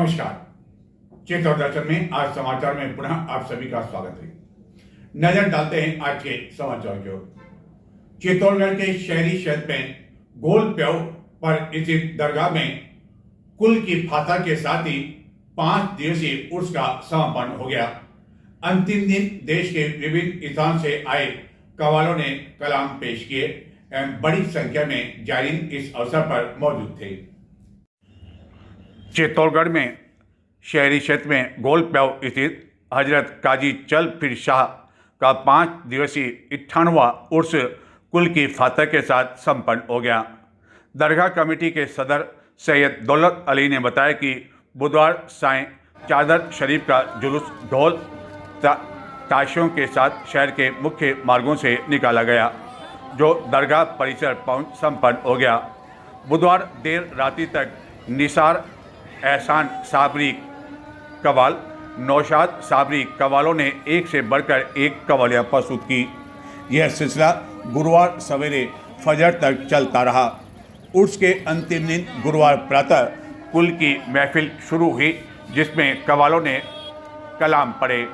नमस्कार। चित्तौड़ दर्शन में आज समाचार में पुनः आप सभी का स्वागत है। नजर डालते हैं आज के समाचार की ओर। चित्तौड़गढ़ के शहरी क्षेत्र में गोल प्यौ पर स्थित दरगाह में कुल की फाता के साथ ही 5 दिवसीय उर्स का समापन हो गया। अंतिम दिन देश के विभिन्न स्थान से आए कव्वालों ने कलाम पेश किए एवं बड़ी संख्या में जायरीन इस अवसर पर मौजूद थे। चित्तौड़गढ़ में शहरी क्षेत्र में गोल प्यौ स्थित हजरत काजी चल फिर शाह का 5 दिवसीय 58वां उर्स कुल की फातह के साथ संपन्न हो गया। दरगाह कमेटी के सदर सैयद दौलत अली ने बताया कि बुधवार सायं चादर शरीफ का जुलूस ढोल ताशियों के साथ शहर के मुख्य मार्गों से निकाला गया, जो दरगाह परिसर पहुंच संपन्न हो गया। बुधवार देर रात्रि तक निसार एहसान साबरी कव्वाल, नौशाद साबरी कव्वालों ने एक से बढ़कर एक कव्वालियाँ प्रस्तुत की। यह सिलसिला गुरुवार सवेरे फजर तक चलता रहा। उर्स के अंतिम दिन गुरुवार प्रातः कुल की महफिल शुरू हुई, जिसमें कव्वालों ने कलाम पढ़े,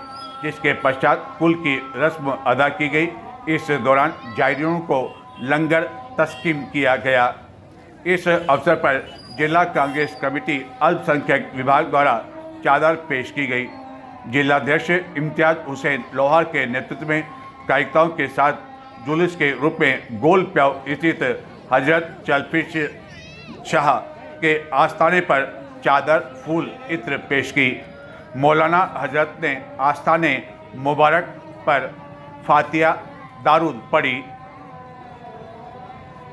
जिसके पश्चात कुल की रस्म अदा की गई। इस दौरान जायरीनों को लंगर तस्कीम किया गया। इस अवसर पर जिला कांग्रेस कमेटी अल्पसंख्यक विभाग द्वारा चादर पेश की गई। जिलाध्यक्ष इम्तियाज हुसैन लोहार के नेतृत्व में कार्यकर्ताओं के साथ जुलूस के रूप में गोल प्यौ स्थित हजरत चलफिश शाह के आस्थाने पर चादर फूल इत्र पेश की। मौलाना हजरत ने आस्थाने मुबारक पर फातिया दारूद पढ़ी।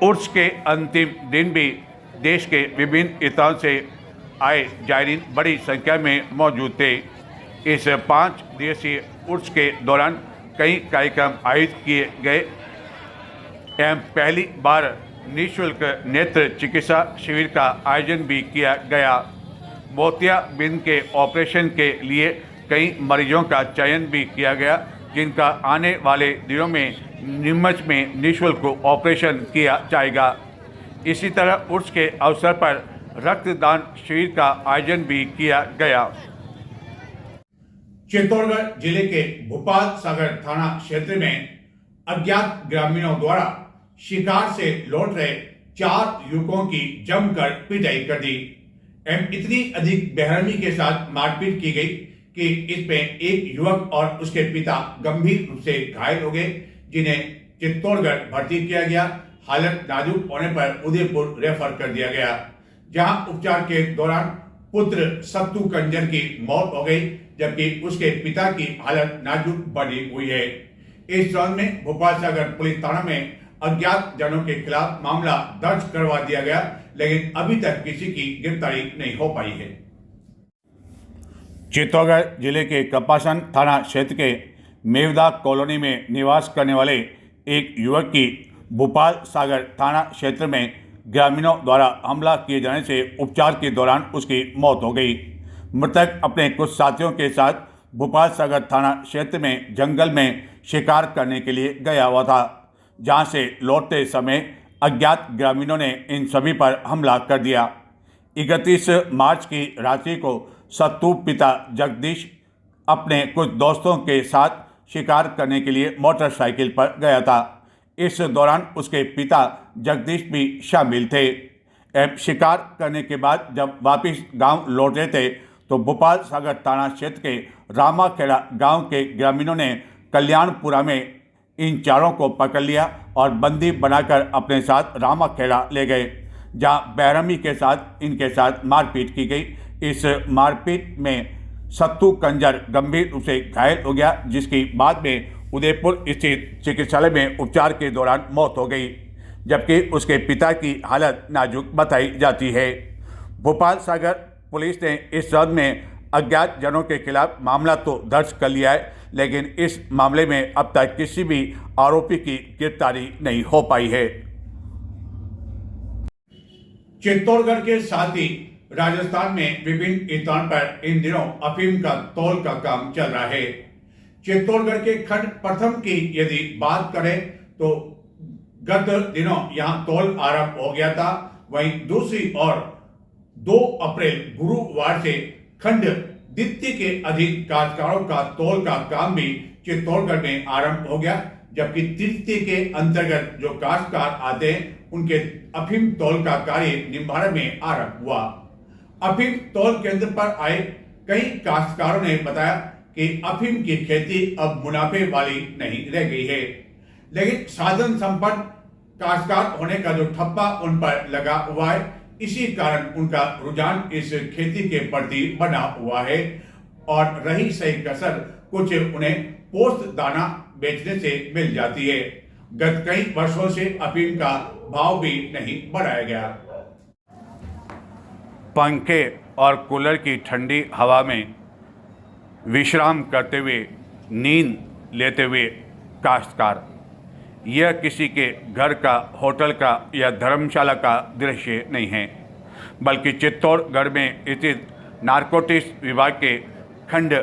उर्स के अंतिम दिन भी देश के विभिन्न स्थानों से आए जायरीन बड़ी संख्या में मौजूद थे। इस 5 दिवसीय उर्स के दौरान कई कार्यक्रम आयोजित किए गए एवं पहली बार निःशुल्क नेत्र चिकित्सा शिविर का आयोजन भी किया गया। मोतियाबिंद के ऑपरेशन के लिए कई मरीजों का चयन भी किया गया, जिनका आने वाले दिनों में नीमच में निःशुल्क ऑपरेशन किया जाएगा। इसी तरह उर्स के अवसर पर रक्तदान शिविर का आयोजन भी किया गया। चित्तौड़गढ़ जिले के भोपाल सागर थाना क्षेत्र में अज्ञात ग्रामीणों द्वारा शिकार से लौट रहे 4 युवकों की जमकर पिटाई कर दी एवं इतनी अधिक बेरहमी के साथ मारपीट की गई कि इसमें एक युवक और उसके पिता गंभीर रूप से घायल हो गए, जिन्हें चित्तौड़गढ़ भर्ती किया गया। हालत नाजुक होने पर उदयपुर रेफर कर दिया गया, जहां उपचार के दौरान पुत्र सत्तू कंजर की मौत हो गई, जबकि उसके पिता की हालत नाजुक बनी हुई है। इस संबंध में भोपाल सागर पुलिस थाना में अज्ञात जनों के खिलाफ मामला दर्ज करवा दिया गया, लेकिन अभी तक किसी की गिरफ्तारी नहीं हो पाई है। चित्तौड़गढ़ जिले के कपासन थाना क्षेत्र के मेवदा कॉलोनी में निवास करने वाले एक युवक की भोपाल सागर थाना क्षेत्र में ग्रामीणों द्वारा हमला किए जाने से उपचार के दौरान उसकी मौत हो गई। मृतक अपने कुछ साथियों के साथ भोपाल सागर थाना क्षेत्र में जंगल में शिकार करने के लिए गया हुआ था, जहां से लौटते समय अज्ञात ग्रामीणों ने इन सभी पर हमला कर दिया। 31 मार्च की रात्रि को सत्तू पिता जगदीश अपने कुछ दोस्तों के साथ शिकार करने के लिए मोटरसाइकिल पर गया था। इस दौरान उसके पिता जगदीश भी शामिल थे एवं शिकार करने के बाद जब वापस गांव लौट रहे थे तो भोपाल सागर थाना क्षेत्र के रामाखेड़ा गांव के ग्रामीणों ने कल्याणपुरा में इन चारों को पकड़ लिया और बंदी बनाकर अपने साथ रामाखेड़ा ले गए, जहां बेरहमी के साथ इनके साथ मारपीट की गई। इस मारपीट में सत्तू कंजर गंभीर रूप से घायल हो गया, जिसकी बाद में उदयपुर स्थित चिकित्सालय में उपचार के दौरान मौत हो गई, जबकि उसके पिता की हालत नाजुक बताई जाती है। भोपाल सागर पुलिस ने इस संबंध में अज्ञात जनों के खिलाफ मामला तो दर्ज कर लिया है, लेकिन इस मामले में अब तक किसी भी आरोपी की गिरफ्तारी नहीं हो पाई है। चित्तौड़गढ़ के साथ ही राजस्थान में विभिन्न स्थान पर इन दिनों अफीम का तौल का काम चल रहा है। चित्तौड़गढ़ के खंड प्रथम की यदि बात करें तो गत दिनों यहां तौल आरंभ हो गया था। वहीं दूसरी ओर 2 अप्रैल गुरुवार से खंड द्वितीय के अधीन काश्तकारों का तौल का काम भी चित्तौड़गढ़ में आरंभ हो गया, जबकि तृतीय के अंतर्गत जो काश्तकार आते हैं उनके अफीम तौल का कार्य निम्बाड़ में आरंभ हुआ। अफीम तौल केंद्र पर आए कई काश्तकारों ने बताया कि अफीम की खेती अब मुनाफे वाली नहीं रह गई है, लेकिन साधन संपन्न काश्तकार होने का जो ठप्पा उन पर लगा हुआ है, इसी कारण उनका रुझान इस खेती के प्रति बना हुआ है और रही सही कसर कुछ उन्हें पोस्त दाना बेचने से मिल जाती है। गत कई वर्षों से अफीम का भाव भी नहीं बढ़ाया गया। पंखे और कूलर की ठंडी हवा में विश्राम करते हुए नींद लेते हुए काश्तकार, यह किसी के घर का, होटल का या धर्मशाला का दृश्य नहीं है, बल्कि चित्तौड़गढ़ में स्थित नारकोटिक्स विभाग के खंड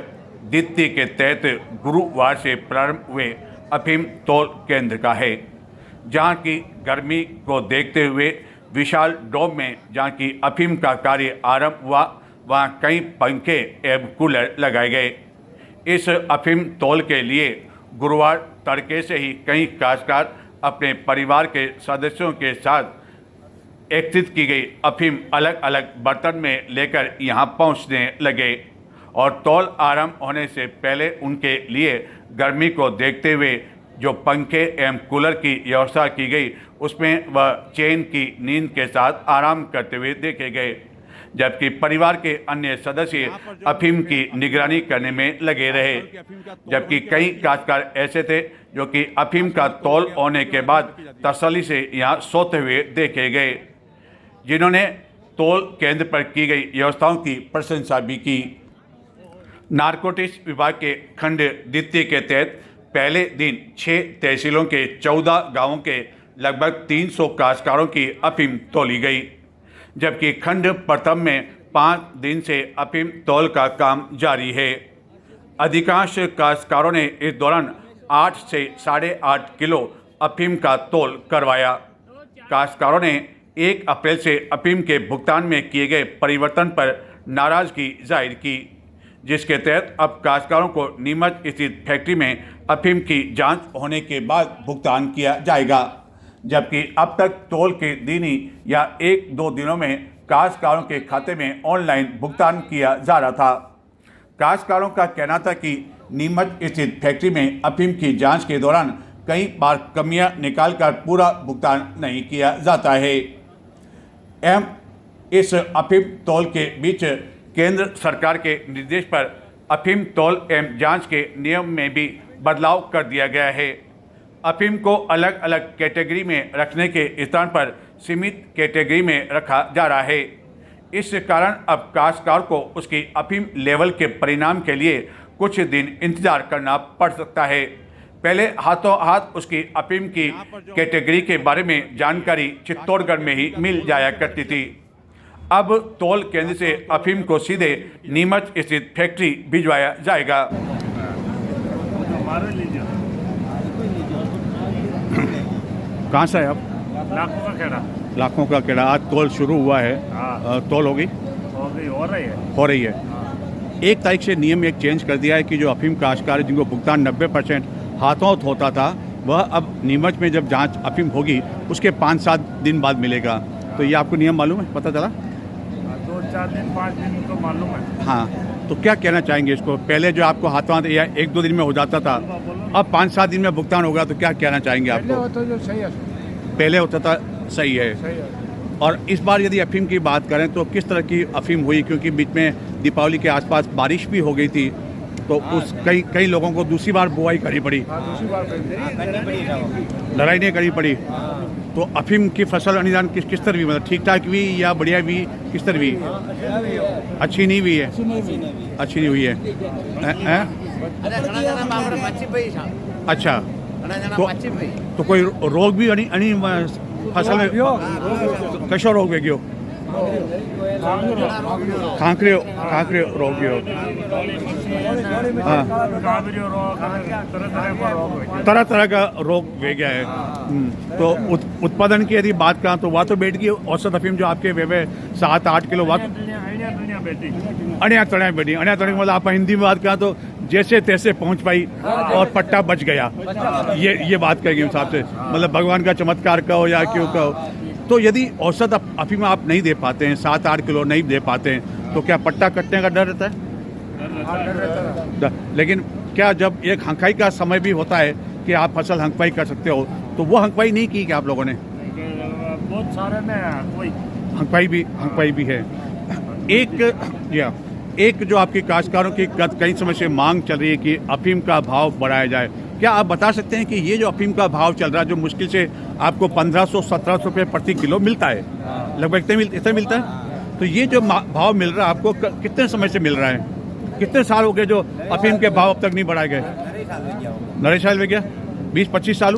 द्वितीय के तहत गुरुवार से प्रारंभ हुए अफीम तौल केंद्र का है, जहां की गर्मी को देखते हुए विशाल डोम में जहां की अफीम का कार्य आरंभ हुआ, वहां कई पंखे एवं कूलर लगाए गए। इस अफीम तौल के लिए गुरुवार तड़के से ही कई काश्तकार अपने परिवार के सदस्यों के साथ एकत्रित की गई अफीम अलग अलग बर्तन में लेकर यहां पहुंचने लगे और तौल आरंभ होने से पहले उनके लिए गर्मी को देखते हुए जो पंखे एवं कूलर की व्यवस्था की गई, उसमें वह चैन की नींद के साथ आराम करते हुए देखे गए, जबकि परिवार के अन्य सदस्य अफीम की निगरानी करने में लगे रहे। जबकि कई काश्तकार ऐसे थे जो कि अफीम का तौल होने के बाद तसल्ली से यहाँ सोते हुए देखे गए, जिन्होंने तौल केंद्र पर की गई व्यवस्थाओं की प्रशंसा भी की। नारकोटिक्स विभाग के खंड द्वितीय के तहत पहले दिन 6 तहसीलों के 14 गांवों के लगभग 300 काश्तकारों की अफीम तौली गई, जबकि खंड प्रथम में 5 दिन से अफीम तौल का काम जारी है। अधिकांश काश्तकारों ने इस दौरान 8 से 8.5 किलो अफीम का तौल करवाया। काश्तकारों ने 1 अप्रैल से अफीम के भुगतान में किए गए परिवर्तन पर नाराजगी जाहिर की, जिसके तहत अब काश्तकारों को नीमच स्थित फैक्ट्री में अफीम की जांच होने के बाद भुगतान किया जाएगा, जबकि अब तक तौल के दिन ही या 1-2 दिनों में काश्तकारों के खाते में ऑनलाइन भुगतान किया जा रहा था। काश्तकारों का कहना था कि नीमच स्थित फैक्ट्री में अफीम की जांच के दौरान कई बार कमियां निकालकर पूरा भुगतान नहीं किया जाता है। एवं इस अफीम तौल के बीच केंद्र सरकार के निर्देश पर अफीम तौल एवं जांच के नियम में भी बदलाव कर दिया गया है। अफीम को अलग अलग कैटेगरी में रखने के स्थान पर सीमित कैटेगरी में रखा जा रहा है। इस कारण अब काश्तकार को उसकी अफीम लेवल के परिणाम के लिए कुछ दिन इंतजार करना पड़ सकता है। पहले हाथों हाथ उसकी अफीम की कैटेगरी के बारे में जानकारी चित्तौड़गढ़ में ही मिल जाया करती थी। अब तौल केंद्र से अफीम को सीधे नीमच स्थित फैक्ट्री भिजवाया जाएगा। कहाँ से है आप? लाखों का खेड़ा। लाखों का खेड़ा। आज तौल शुरू हुआ है। तौल हो रही है। 1 तारीख से नियम एक चेंज कर दिया है कि जो अफीम काश्तकार जिनको भुगतान 90% हाथों हाथ होता था, वह अब नीमच में जब जांच अफीम होगी उसके 5-7 दिन बाद मिलेगा। तो ये आपको नियम मालूम है? पता चला? 2-4 दिन 5 दिन तो मालूम है। हाँ, तो क्या कहना चाहेंगे इसको? पहले जो आपको हाथों हाथ या 1-2 दिन में हो जाता था, अब 5-7 दिन में भुगतान होगा, तो क्या कहना चाहेंगे आपको? पहले होता था सही है। और इस बार यदि अफीम की बात करें तो किस तरह की अफीम हुई? क्योंकि बीच में दीपावली के आसपास बारिश भी हो गई थी, तो उस कई लोगों को दूसरी बार बुआई करनी पड़ी, लड़ाई नहीं करनी पड़ी। तो अफीम की फसल अनुदान किस तरह हुई? मतलब ठीक ठाक हुई या बढ़िया हुई? किस तरह हुई? अच्छी नहीं हुई है। अच्छी नहीं हुई है। अच्छा, तो कोई रोग भी फसल में कशो रोग वे गयो? खांकरे रोग गयो। हाँ, तरह तरह का रोग वे गया है। तो उत्पादन की यदि बात करें तो वह तो बैठ गई औसत अफीम जो आपके वे 7-8 किलो बेटी अण्या तण्या बेटी मतलब आप हिंदी में बात करें तो जैसे तैसे पहुंच पाई और पट्टा बच गया, ये बात करेंगे साहब से, मतलब भगवान का चमत्कार कहो या क्यों कहो। तो यदि औसत अफीम आप नहीं दे पाते हैं, 7-8 किलो नहीं दे पाते हैं, तो क्या पट्टा कटने का डर रहता है? लेकिन क्या जब एक हंकाई का समय भी होता है कि आप फसल हंकपाई कर सकते हो, तो वो हंकपाई नहीं की क्या आप लोगों ने? बहुत सारे में कोई हंकपाई भी है। एक जो आपकी काश्तकारों की गत कई समय से मांग चल रही है कि अफीम का भाव बढ़ाया जाए, क्या आप बता सकते हैं कि ये जो अफीम का भाव चल रहा है, जो मुश्किल से आपको 1500-1700 रुपये प्रति किलो मिलता है, लगभग इतना मिलता है, तो ये जो भाव मिल रहा है आपको कितने समय से मिल रहा है? कितने साल हो गए जो अफीम के भाव अब तक नहीं बढ़ाए गए? नरेश साल में गया 20-25 साल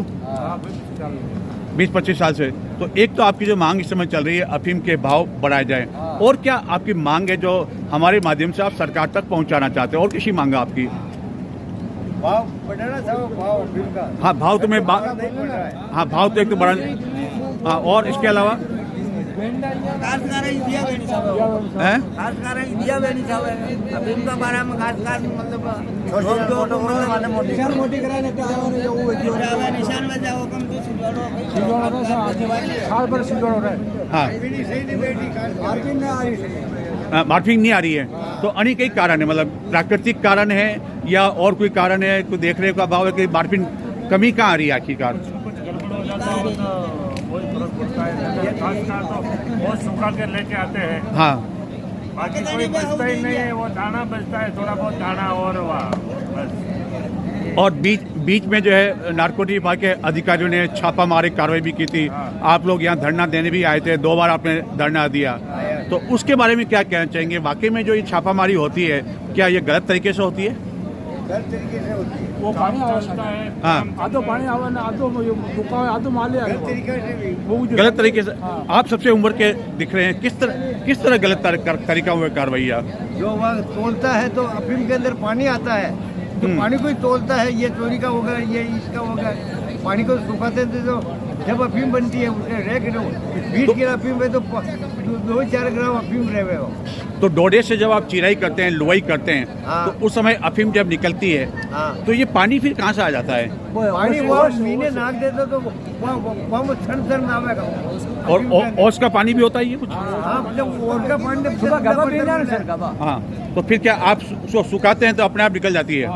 20-25 साल से। तो एक तो आपकी जो मांग इस समय चल रही है अफीम के भाव बढ़ाए जाएं, और क्या आपकी मांग है जो हमारे माध्यम से आप सरकार तक पहुंचाना चाहते हैं? और किसी मांग है आपकी? भाव बढ़ाना था, भाव अफीम का। हाँ, भाव तो मैं हाँ, भाव तो एक तो बढ़ा। हाँ, और इसके अलावा मार्फिंग नहीं आ रही है, तो अनेक कई कारण है, मतलब प्राकृतिक कारण है या और कोई कारण है, कोई देख रेख का भाव है कि मार्फिंग कमी कहाँ आ रही है आखिरकार? कुछ गड़बड़ हो जाता है तो वही फर्क पड़ता है। खासकर तो बहुत सूखा के लेके आते हैं, हाँ, बाकी कोई बचता ही नहीं है, वो दाना बचता है, थोड़ा बहुत दाना और बस। और बीच में जो है नारकोटिक विभाग के अधिकारियों ने छापा मारी कार्रवाई भी की थी। आप लोग यहाँ धरना देने भी आए थे, 2 बार आपने धरना दिया, तो उसके बारे में क्या कहना चाहेंगे? वाकई में जो ये छापामारी होती है, क्या ये गलत तरीके से होती है? गलत तरीके से होती है, वो पानी आवश्यकता है, हाँ, आधो पानी आवन आधो रुका है आधो माले गलत तरीके से भी। गलत तरीके से। आप सबसे उम्र के दिख रहे हैं, किस तरह गलत तरीका हुआ कार्रवाई है? जो वहाँ तोलता है तो अफीम के अंदर पानी आता है, तो पानी को ही तोलता है, ये चोरी का होगा, ये इसका होगा, पानी को सुखाते थे तो जब अफीम बनती है उसके रह के 20 किलो अफीम में तो 2-4 ग्राम अफीम रह गए हो। तो डोडे से जब आप चिराई करते हैं, लुवाई करते हैं, हाँ। तो उस समय अफीम जब निकलती है, हाँ। तो ये पानी फिर कहाँ से आ जाता है? पानी वो मीने नाक देते तो वहाँ छन आवेगा। और ओस का पानी भी होता है ये कुछ? हाँ, मतलब और का पानी सुबह गबा पी जाना सर गबा। हाँ, तो फिर क्या आप सुखाते हैं तो अपने आप निकल जाती है?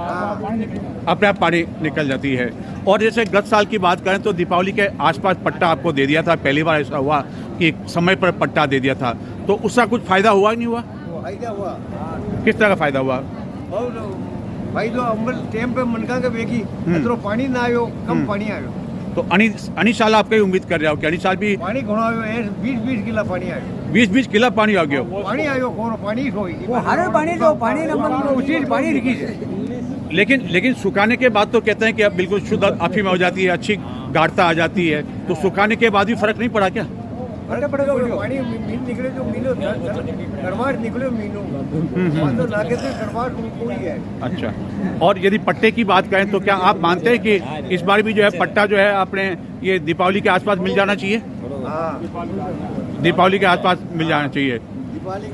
अपने आप पानी निकल जाती है। और जैसे गत साल की बात करें तो दीपावली के आसपास पट्टा आपको दे दिया था, पहली बार ऐसा हुआ कि समय पर पट्टा दे दिया था, तो उसका कुछ फायदा हुआ नहीं हुआ? फायदा हुआ। किस तरह का फायदा हुआ? और भाई तो अम्बल टाइम पे मनका के बेगी तो पानी ना आयो, कम पानी आयो, तो अनी साल आप कहीं उम्मीद कर रहे हो कि अनी साल भी पानी घणो आयो, 20-20 किला पानी आयो, 20-20 किला पानी आ गया? पानी आयो, कोनो पानी होई वो हरे पानी जो पानी नंबर उसी पानी रिकी से। लेकिन सुखाने के बाद तो कहते हैं कि अब बिल्कुल शुद्ध अफीम हो जाती है, अच्छी गाढ़ता आ जाती है, तो सुखाने के बाद भी फर्क नहीं पड़ा क्या? पड़ेगा पानी मीन निकले जो मीनो गड़वाट निकले मीनो तो लाके से गड़वाट कोई है। अच्छा, और यदि पट्टे की बात करें तो क्या आप मानते हैं कि इस बार भी जो है पट्टा जो है आपने ये दीपावली के आसपास मिल जाना चाहिए? दीपावली के आसपास मिल जाना चाहिए। दिवाली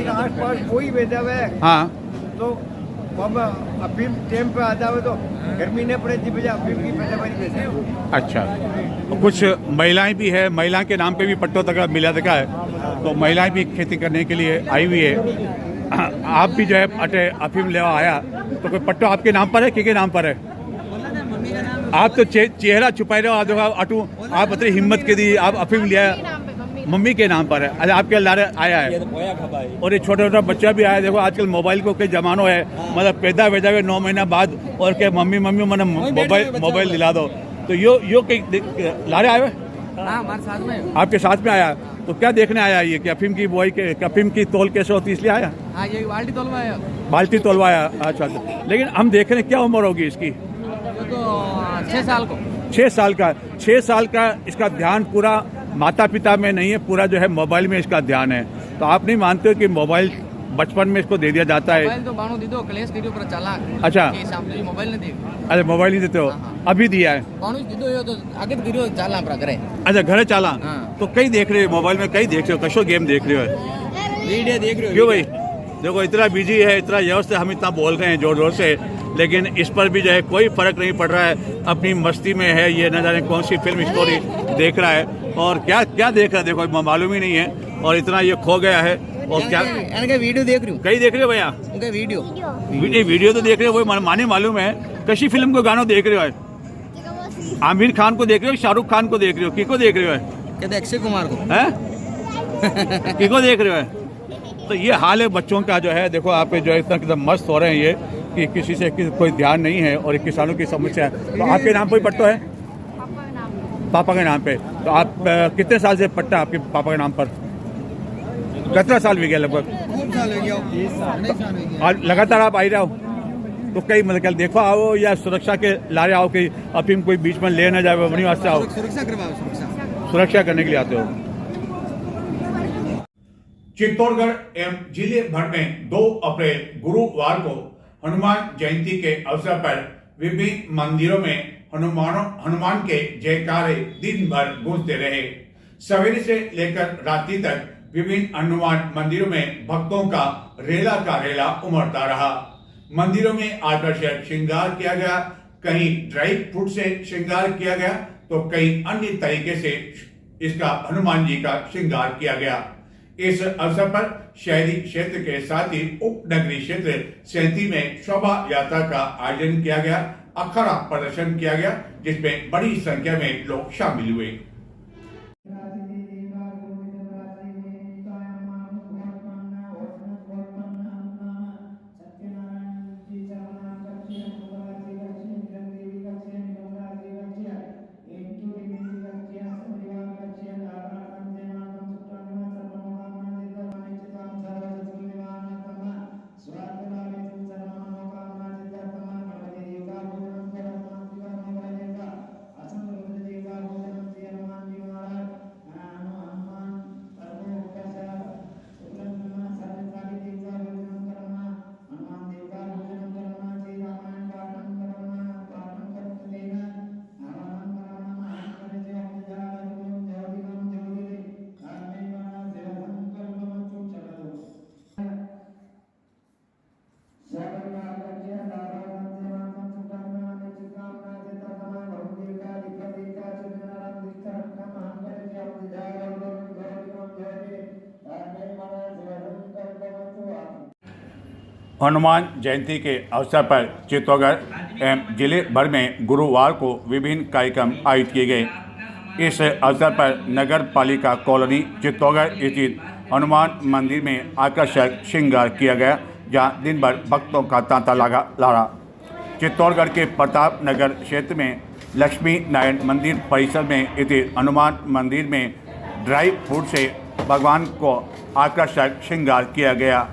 का आसपास कोई भेजा हुआ है, हाँ, तो अफीम टाइम पे आता है तो गर्मी नहीं पड़े जी अफीम की पैदावारी भेजे। अच्छा, कुछ महिलाएं भी है, महिला के नाम पे भी पट्टों तक मिला तक है, तो महिलाएं भी खेती करने के लिए आई हुई है। आप भी जो है अटे अफीम लेवा आया, तो कोई पट्टो आपके नाम पर है कि नाम पर है? आप तो चेहरा छुपाए रहे हो, आप देखो अटू आप इतनी हिम्मत के दी, आप अफीम लिया मम्मी के नाम पर है। अच्छा, आपके लारे आया है, और ये छोटा छोटा बच्चा भी आया। देखो आजकल मोबाइल को कई जमानो है, मतलब पैदा वैदा हुए 9 महीना बाद और के मम्मी मैंने मोबाइल दिला दो, तो यो कई लारे आए हुए हमारे साथ में, आपके साथ में आया, तो क्या देखने आया ये कि अफीम की बुआई के अफीम की तोल कैसे होती इसलिए आया? हाँ, ये बाल्टी तोलवाया। बाल्टी तोलवाया। अच्छा, लेकिन हम देख रहे हैं क्या उम्र होगी इसकी? तो 6 साल को। 6 साल का। 6 साल का इसका ध्यान पूरा माता पिता में नहीं है, पूरा जो है मोबाइल में इसका ध्यान है। तो आप नहीं मानते हो कि मोबाइल बचपन में इसको दे दिया जाता है? मोबाइल तो बाणु दीदो क्लेश करियो पर चालाक। अच्छा, के हिसाब से मोबाइल नहीं दे। अरे मोबाइल नहीं देते हो? अभी दिया है? बाणु दीदो यो तो आगे करियो चाला पर करे। अच्छा, घरे चाला। हाँ। तो कई देख रहे हो मोबाइल में, कई देख रहे हो, कशो गेम देख रहे हो? वीडियो देख रहे हो? क्यों भाई? देखो इतना बिजी है, इतना व्यस्त है, हम इतना बोल रहे हैं जोर जोर से, लेकिन इस पर भी जो है कोई फर्क नहीं पड़ रहा है, अपनी मस्ती में है, ये न जाने कौन सी फिल्म स्टोरी देख रहा है और क्या क्या देख रहा है, देखो मालूम ही नहीं है, और इतना ये खो गया है। और क्या इनका वीडियो देख रही हूँ, कहीं देख रहे हो भैया? इनका वीडियो वीडियो तो देख रहे हो, वो माने मालूम है। कशी फिल्म को गाना देख रहे हो? आमिर खान को देख रहे हो, शाहरुख खान को देख रहे हो, किसको देख रहे हो? कहते अक्षय कुमार को हैं? किसको देख रहे हो? तो ये हाल है बच्चों का जो है, देखो आप जो है इतना एकदम मस्त हो रहे हैं ये कि किसी से कोई ध्यान नहीं है और किसानों की समस्या है। तो आपके नाम पर ही पट्टा है? पापा के नाम पे। तो आप कितने साल से पट्टा आपके पापा के नाम पर? कितना साल भी गया? लगभग खूब साल हो गया, और लगातार आप आ रहे हो? तो कई मतलब कल देखो आओ या सुरक्षा के ला रहे आओ कि अफीम कोई बीच में ले ना जाए, अपनी वास्ते आओ? सुरक्षा करवाओ, सुरक्षा करने के लिए आते हो। चित्तौड़गढ़ एवं जिले भर में 2 अप्रैल गुरुवार को हनुमान जयंती के अवसर पर विभिन्न मंदिरों में हनुमान के जयकारे दिन भर गूंजते रहे। सवेरे से लेकर रात्रि तक विभिन्न हनुमान मंदिरों में भक्तों का रेला उमड़ता रहा। मंदिरों में आकर्षक श्रृंगार किया गया, कहीं ड्राई फ्रूट से श्रृंगार किया गया तो कई अन्य तरीके से इसका हनुमान जी का श्रृंगार किया गया। इस अवसर पर शहरी क्षेत्र के साथ ही उपनगरीय क्षेत्र सैंती में शोभा यात्रा का आयोजन किया गया, अखाड़ा प्रदर्शन किया गया जिसमें बड़ी संख्या में लोग शामिल हुए। हनुमान जयंती के अवसर पर चित्तौड़गढ़ एवं जिले भर में गुरुवार को विभिन्न कार्यक्रम आयोजित किए गए। इस अवसर पर नगर पालिका कॉलोनी चित्तौड़गढ़ स्थित हनुमान मंदिर में आकर्षक श्रृंगार किया गया, जहां दिन भर भक्तों का तांता लगा। चित्तौड़गढ़ के प्रताप नगर क्षेत्र में लक्ष्मी नारायण मंदिर परिसर में स्थित हनुमान मंदिर में ड्राई फ्रूट से भगवान को आकर्षक श्रृंगार किया गया।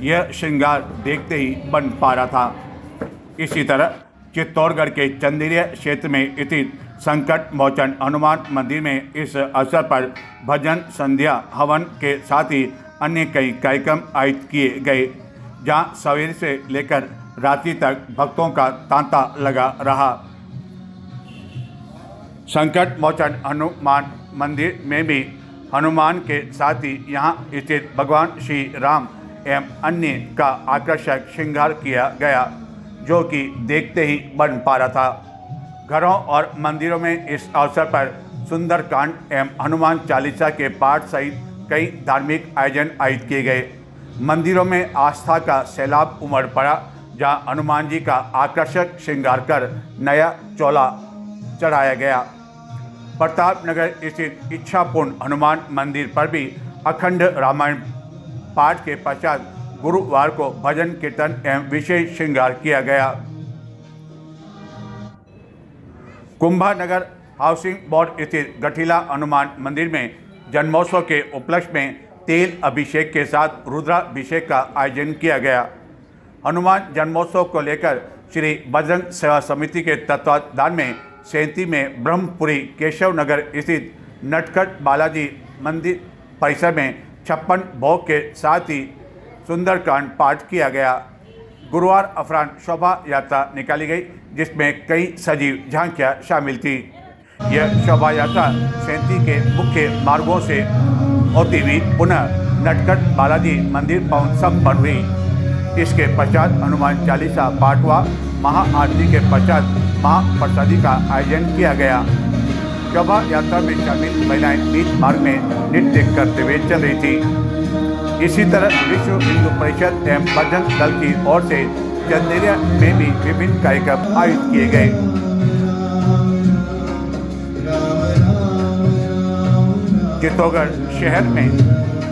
यह श्रृंगार देखते ही बन पा रहा था। इसी तरह चित्तौड़गढ़ के चंदेरिया क्षेत्र में स्थित संकट मोचन हनुमान मंदिर में इस अवसर पर भजन संध्या हवन के साथ ही अन्य कई कार्यक्रम आयोजित किए गए, जहां सवेरे से लेकर रात्रि तक भक्तों का तांता लगा रहा। संकट मोचन हनुमान मंदिर में भी हनुमान के साथ ही यहां स्थित भगवान श्री राम एवं अन्य का आकर्षक श्रृंगार किया गया, जो कि देखते ही बन पा रहा था। घरों और मंदिरों में इस अवसर पर सुंदरकांड एवं हनुमान चालीसा के पाठ सहित कई धार्मिक आयोजन आयोजित किए गए। मंदिरों में आस्था का सैलाब उमड़ पड़ा, जहां हनुमान जी का आकर्षक श्रृंगार कर नया चोला चढ़ाया गया। प्रताप नगर स्थित इच्छापूर्ण हनुमान मंदिर पर भी अखंड रामायण पाठ के पश्चात गुरुवार को भजन कीर्तन एवं विशेष श्रृंगार किया गया। कुंभानगर हाउसिंग बोर्ड स्थित गठिला हनुमान मंदिर में जन्मोत्सव के उपलक्ष्य में तेल अभिषेक के साथ रुद्राभिषेक का आयोजन किया गया। हनुमान जन्मोत्सव को लेकर श्री बजरंग सेवा समिति के तत्वावधान में सैंती में ब्रह्मपुरी केशव नगर स्थित नटखट बालाजी मंदिर परिसर में 56 भोग के साथ ही सुंदरकांड पाठ किया गया। गुरुवार अपराह्न शोभा यात्रा निकाली गई, जिसमें कई सजीव झांकियां शामिल थी। यह शोभा यात्रा सैंती के मुख्य मार्गों से होती हुई पुनः नटखट बालाजी मंदिर पहुंच संपन्न हुई। इसके पश्चात हनुमान चालीसा पाठ हुआ। महाआरती के पश्चात महाप्रसादी का आयोजन किया गया। शोभा यात्रा में शामिल महिलाएं बीच मार्ग में नृत्य करते हुए चल रही थी। इसी तरह विश्व हिंदू परिषद एवं भजन दल की ओर से चंदेरिया में भी विभिन्न कार्यक्रम आयोजित किए गए। चित्तौड़गढ़ शहर में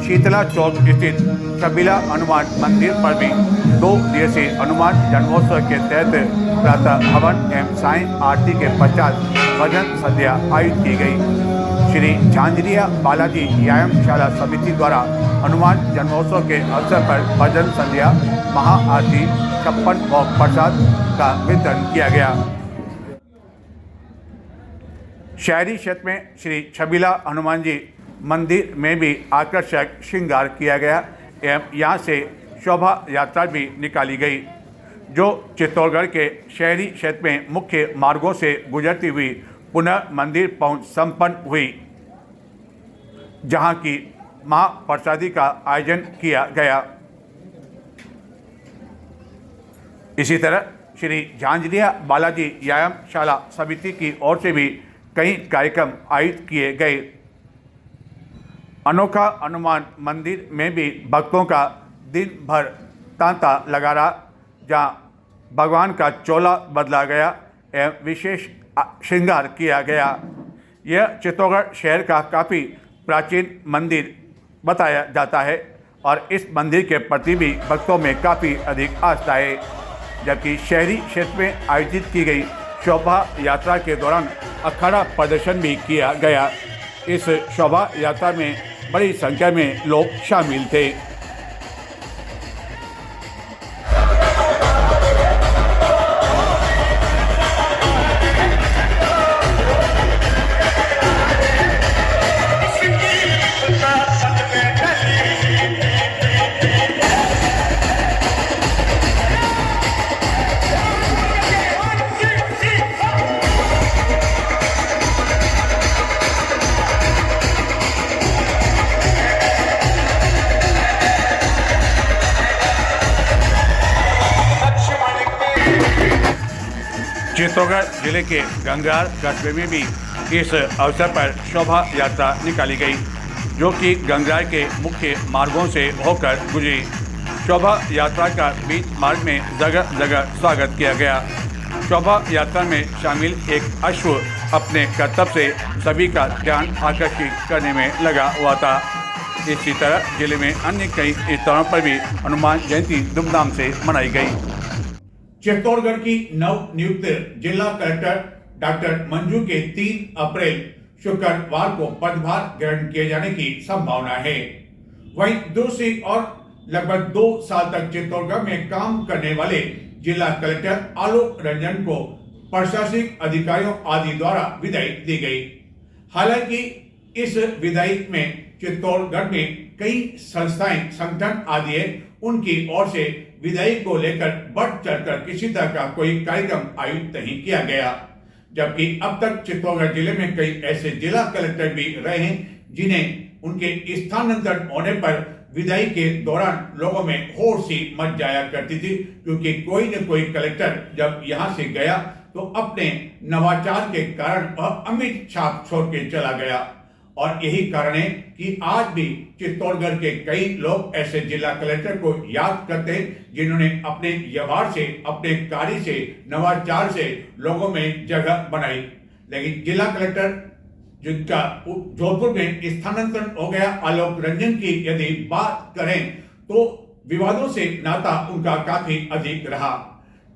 शीतला चौक स्थित छबीला हनुमान मंदिर पर भी 2 दिवसीय हनुमान जन्मोत्सव के तहत प्रातः हवन एवं सायं आरती के पश्चात भजन संध्या आयोजित की गई। श्री झांझरिया बालाजी व्यायामशाला समिति द्वारा हनुमान जन्मोत्सव के अवसर पर भजन संध्या, महाआरती, 56 भोग प्रसाद का वितरण किया गया। शहरी क्षेत्र में श्री छबीला हनुमान जी मंदिर में भी आकर्षक श्रृंगार किया गया एवं यहाँ से शोभा यात्रा भी निकाली गई, जो चित्तौड़गढ़ के शहरी क्षेत्र में मुख्य मार्गों से गुजरती हुई पुनः मंदिर पहुंच संपन्न हुई, जहां की महाप्रसादी का आयोजन किया गया। इसी तरह श्री झांझरिया बालाजी व्यायामशाला समिति की ओर से भी कई कार्यक्रम आयोजित किए गए। अनोखा हनुमान मंदिर में भी भक्तों का दिन भर तांता लगा रहा, जहां भगवान का चोला बदला गया एवं विशेष श्रृंगार किया गया। यह चित्तौड़गढ़ शहर का काफ़ी प्राचीन मंदिर बताया जाता है और इस मंदिर के प्रति भी भक्तों में काफ़ी अधिक आस्था है। जबकि शहरी क्षेत्र में आयोजित की गई शोभा यात्रा के दौरान अखाड़ा प्रदर्शन भी किया गया। इस शोभा यात्रा में बड़ी संख्या में लोग शामिल थे। चित्तौड़गढ़ जिले के गंगार कस्बे में भी इस अवसर पर शोभा यात्रा निकाली गई, जो कि गंगार के मुख्य मार्गों से होकर गुजरी। शोभा यात्रा का बीच मार्ग में जगह जगह स्वागत किया गया। शोभा यात्रा में शामिल एक अश्व अपने करतब से सभी का ध्यान आकर्षित करने में लगा हुआ था। इसी तरह जिले में अन्य कई स्थानों पर भी हनुमान जयंती धूमधाम से मनाई गई। चित्तौड़गढ़ की नव नियुक्त जिला कलेक्टर डॉक्टर मंजू के 3 अप्रैल शुक्रवार को पदभार ग्रहण किए जाने की संभावना है। वहीं दूसरी ओर लगभग 2 साल तक चित्तौड़गढ़ में काम करने वाले जिला कलेक्टर आलोक रंजन को प्रशासनिक अधिकारियों आदि द्वारा विदाई दी गई। हालांकि इस विदाई में चित्तौड़गढ़ में कई संस्थाएं, संगठन आदि है, उनकी ओर से विदाई को लेकर बढ़ चढ़कर किसी तरह का कोई कार्यक्रम आयोजित नहीं किया गया। जबकि अब तक चित्तौड़गढ़ जिले में कई ऐसे जिला कलेक्टर भी रहे हैं जिन्हें उनके स्थानांतरण होने पर विदाई के दौरान लोगों में होड़ सी मच जाया करती थी, क्योंकि कोई न कोई कलेक्टर जब यहां से गया तो अपने नवाचार के कारण वह अमिट छाप छोड़ के चला गया। और यही कारण है कि आज भी चित्तौड़गढ़ के कई लोग ऐसे जिला कलेक्टर को याद करते हैं जिन्होंने अपने व्यवहार से, अपने कार्य से, नवाचार से लोगों में जगह बनाई। लेकिन जिला कलेक्टर जिनका जोधपुर में स्थानांतरण हो गया, आलोक रंजन की यदि बात करें तो विवादों से नाता उनका काफी अधिक रहा।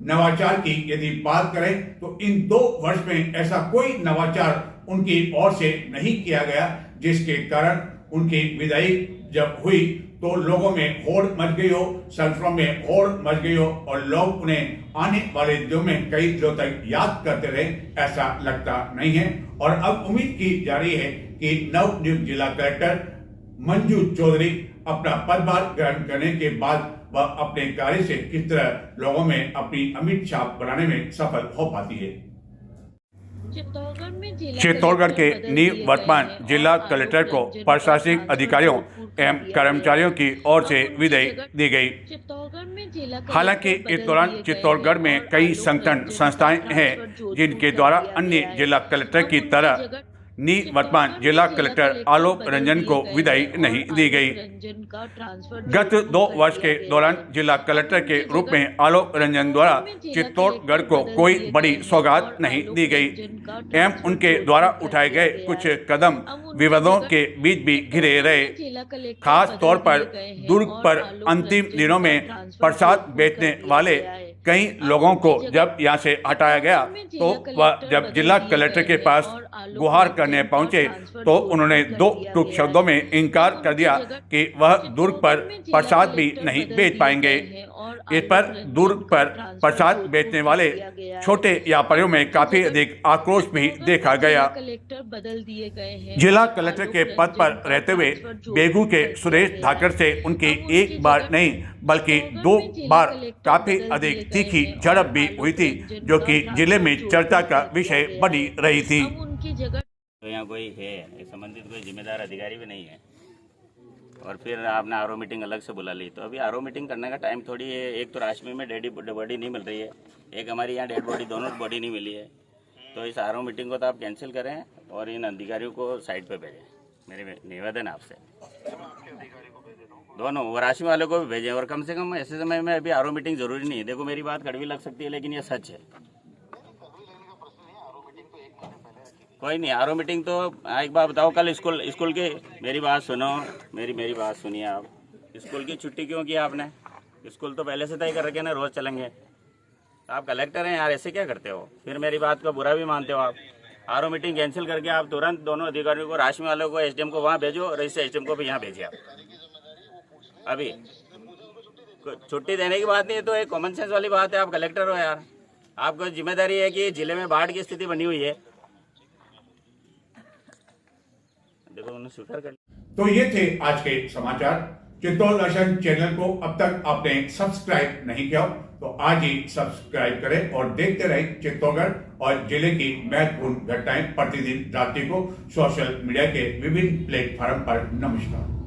नवाचार की यदि बात करें तो इन 2 वर्ष में ऐसा कोई नवाचार उनकी ओर से नहीं किया गया, जिसके कारण उनकी विदाई जब हुई तो लोगों में होड़ मच गई हो, सड़कों में होड़ मच गई हो और लोग उन्हें आने वाले दिनों में कई दिनों तक याद करते रहे, ऐसा लगता नहीं है। और अब उम्मीद की जा रही है कि नव नियुक्त जिला कलेक्टर मंजू चौधरी अपना पदभार ग्रहण करने के बाद वह अपने कार्य से किस तरह लोगों में अपनी अमिट छाप बनाने में सफल हो पाती है। चित्तौड़गढ़ के निवर्तमान जिला कलेक्टर को प्रशासनिक अधिकारियों एवं कर्मचारियों की ओर से विदाई दी गई। हालांकि इस दौरान चित्तौड़गढ़ में कई संगठन संस्थाएं हैं जिनके द्वारा अन्य जिला कलेक्टर की तरह निवर्तमान जिला कलेक्टर आलोक रंजन को विदाई नहीं दी गई। गत 2 वर्ष के दौरान जिला कलेक्टर के रूप में आलोक रंजन द्वारा चित्तौड़गढ़ को कोई बड़ी सौगात नहीं दी गई एवं उनके द्वारा उठाए गए कुछ कदम विवादों के बीच भी घिरे रहे। खास तौर पर दुर्ग पर अंतिम दिनों में प्रसाद बेचने वाले कई लोगों को जब यहाँ से हटाया गया तो वह जब जिला कलेक्टर के पास गुहार करने पहुंचे तो उन्होंने 2 टूक शब्दों में इनकार कर दिया कि वह दुर्ग पर प्रसाद भी नहीं बेच पाएंगे। इस पर दुर्ग पर प्रसाद बेचने वाले छोटे व्यापारियों में काफी अधिक आक्रोश भी देखा गया। जिला कलेक्टर के पद पर रहते हुए बेगू के सुरेश धाकड़ से उनकी एक बार नहीं बल्कि 2 बार काफी अधिक तीखी झड़प भी हुई थी, जो कि जिले में चर्चा का विषय बनी रही थी। तो यहाँ कोई है संबंधित कोई जिम्मेदार अधिकारी भी नहीं है और फिर आपने आरओ मीटिंग अलग से बुला ली। तो अभी आरओ मीटिंग करने का टाइम थोड़ी है। एक तो राशमी में डेड बॉडी नहीं मिल रही है, एक हमारी यहाँ डेड बॉडी, दोनों बॉडी नहीं मिली है। तो इस आरओ मीटिंग को तो आप कैंसिल करें और इन अधिकारियों को साइड पे भेजें। मेरे निवेदन है आपसे, दोनों वो राशमी वाले को भी भेजें। और कम से कम ऐसे समय में अभी आरओ मीटिंग जरूरी नहीं है। देखो मेरी बात कड़वी लग सकती है लेकिन ये सच है। कोई नहीं, आरओ मीटिंग तो एक बात बताओ, कल स्कूल की मेरी बात सुनो, मेरी बात सुनिए आप। स्कूल की छुट्टी क्यों की आपने? स्कूल तो पहले से तय कर रखे ना, रोज चलेंगे। आप कलेक्टर हैं यार, ऐसे क्या करते हो? फिर मेरी बात का बुरा भी मानते हो आप। आरओ मीटिंग कैंसिल करके आप तुरंत दोनों अधिकारियों को, राशमी वालों को, एसडीएम को वहाँ भेजो और इससे एसडीएम को भी यहाँ भेजिए आप। अभी छुट्टी देने की बात नहीं है तो एक कॉमन सेंस वाली बात है। आप कलेक्टर हो यार, आपको जिम्मेदारी है कि जिले में बाढ़ की स्थिति बनी हुई है। देखो उन्होंने स्वीकार कर। तो ये थे आज के समाचार। चित्तौड़ दर्शन चैनल को अब तक आपने सब्सक्राइब नहीं किया तो आज ही सब्सक्राइब करें और देखते रहे चित्तौड़गढ़ और जिले की महत्वपूर्ण घटनाएं प्रतिदिन रात्रि को सोशल मीडिया के विभिन्न प्लेटफॉर्म पर। नमस्कार।